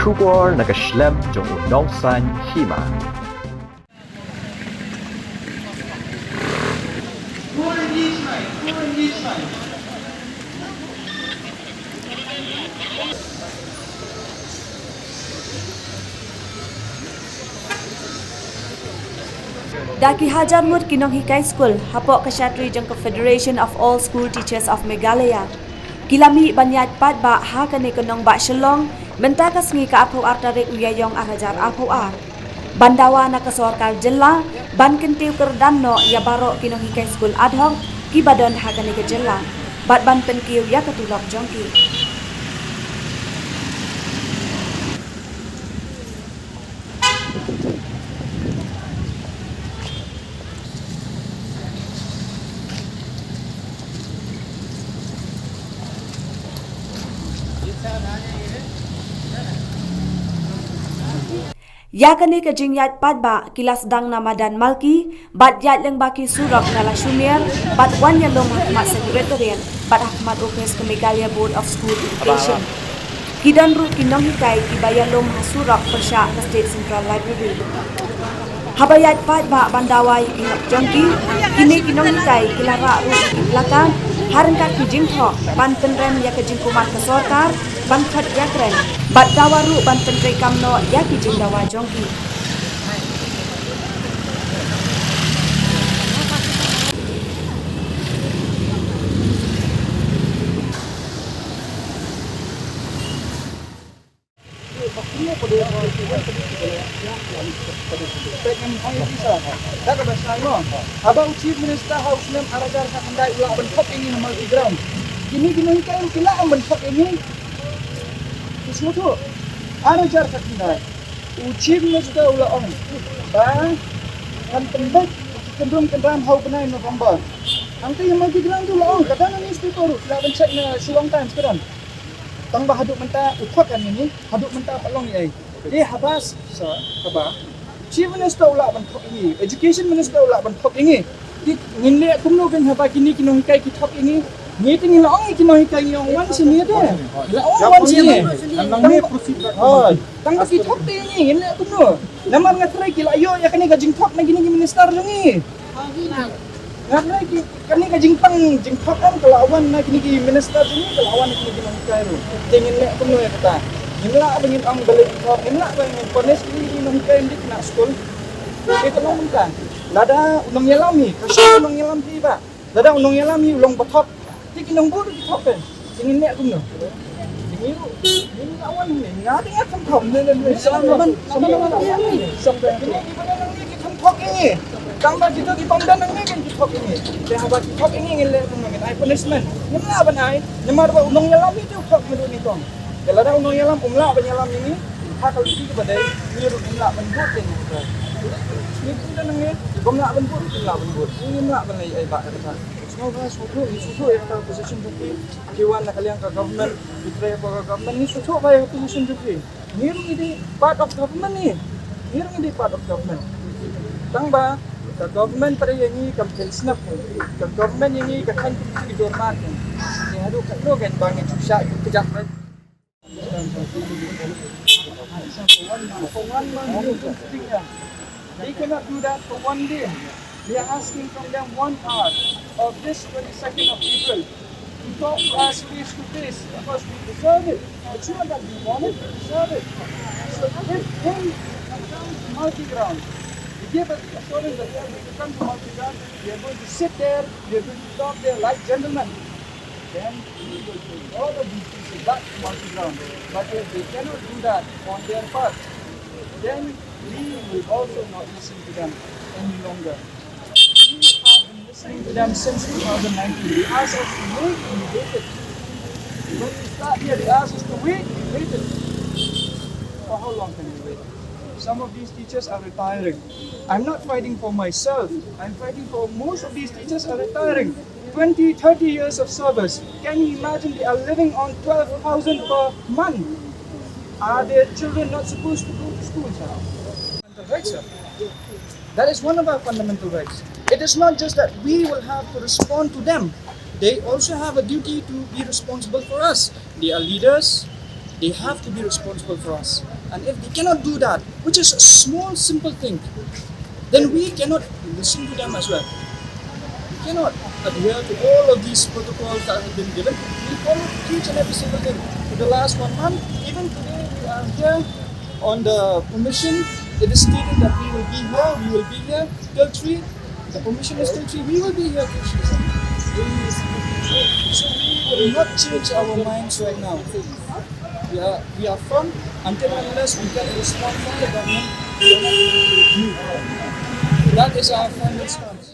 Kubor nakaslem jong unongsan Hima. Daki Hajar Mut Kinong Hikai School, Hapok Kashatri Jangka Federation of All School Teachers of Meghalaya. Kilami banyat pat ba ha kani kenong ba shelong, benta kasngi ka apu artarik uyayong arajar apu ar. Bandawa na ka Sorkar jela, ban kentiu kerdanno ya baro Kinong Hikai School adhong, kibadon ha kani ke jela. Bat ban penkiu ya ketulok jongki. Yakani ke jingyat padba kilas dang namadan malki bat yat leng baki surok kala shumir bat wan yalom hakmat Secretariat bat hakmat office ke Meghalaya Board of School Education kidan ru Kinong Hikai kibayalom hasurok persya ke State Central Library habayat padba bandawai inap jongki kini Kinong Hikai kilara ru di belakang harengkat ki jingtho ban penrem ya ke jingkumat ke Sorkar ban khat yakren bat dawaru ban pentre kamno ya ki jingdawa jongki Abang Chief Minister House Nam Arajar sa kandai ulang bentuk ini multi-ground. Kini dinunkan kila ang bentuk ini. Semua tu Arajar sa kandai. Chief Minister ulang ba kan tembak cenderung kendaraan hau benai November. Angka yang multi-ground tu ulang kata na newspaper tu dah bencak na siwang time sekarang. Tang ba haduk menta ukwakan ini haduk menta palong ai. Habas sa haba. Chief Minister ulang bentuk ini, Education Minister ulang bentuk ini. Nginle kumno kan haba kini Kinong Hikai kitok ini. Ni kini laong Kinong Hikai yang wan sini tu. Laong wan sini. Tang ba kitok tu ini nginle kumno. Nama ngatrai kila ayo ya kani gajing tok na gini minister ni. Ngatrai kani gajing pang jing tok kan kelawan na kini minister ni kelawan kini Kinong Hikai ru. Nginle kumno ya kata. Himla bangin ang balik ko, himla bangin pones ini Kinong Hikai di kena school. Ito lang mungkin. Lada Nongïalam ni, kasi Nongïalam di ba? Lada Nongïalam ni ulong batok. Di Kinong Buru di topen. Ingin nek kuno. Ini awan ni, ngati ngat thom ni. Sama ni. Sampai ini ibadah ni kita thok ini. Tambah kita di pamdan ni kan kita thok ini. Dia haba thok ini ingin lek kuno ngin ai punishment. Himla banai, nyamar ba Nongïalam itu thok medu ni tong. Kalau ada Nongïalam umla banyalam ini, hak kalau itu badai miru umla benbut ini. Ni kita nangi, umla benbut, umla benbut. Ini umla banai ai ba kata. Semua susu yang kalau position juki, kiwan nak kalian ke government, betray ke government ni susu bayar position juki. Miru ini part of government ni. Miru ini part of government. Tang ba ke government pada yang ini kampen snap ke government yang ini kan di dormat ni. Ni hadu kat lo kan bangin susah kejap. For 1 month, they cannot do that for 1 day. We are asking from them 1 hour of this 22nd of April to talk to us face to face because we deserve it. It's not that we want it, we deserve it. So if they come to multi-ground, we give us the assurance that we are going to come to multi-ground, we are going to sit there, we are going to talk there like gentlemen. Then we will bring all of these people back to multi-ground. But if they cannot do that on their part, then we will also not listen to them any longer. We have been listening to them since 2019. They asked us to wait and we waited. When we start here, they asked us to wait, we waited. For how long can we wait? Some of these teachers are retiring. I'm not fighting for myself. I'm fighting for most of these teachers are retiring. 20, 30 years of service. Can you imagine they are living on 12,000 per month? Are their children not supposed to go to school, sir? Fundamental rights, sir. That is one of our fundamental rights. It is not just that we will have to respond to them. They also have a duty to be responsible for us. They are leaders. They have to be responsible for us. And if they cannot do that, which is a small, simple thing, then we cannot listen to them as well. We cannot adhere to all of these protocols that have been given. We follow each and every single thing. For the last 1 month, even today we are here on the permission. It is stated that we will be here till 3. The permission is till 3. We will be here till 3. So we will not change our minds right now. We are firm until unless we get a response from the government. That is our final stance.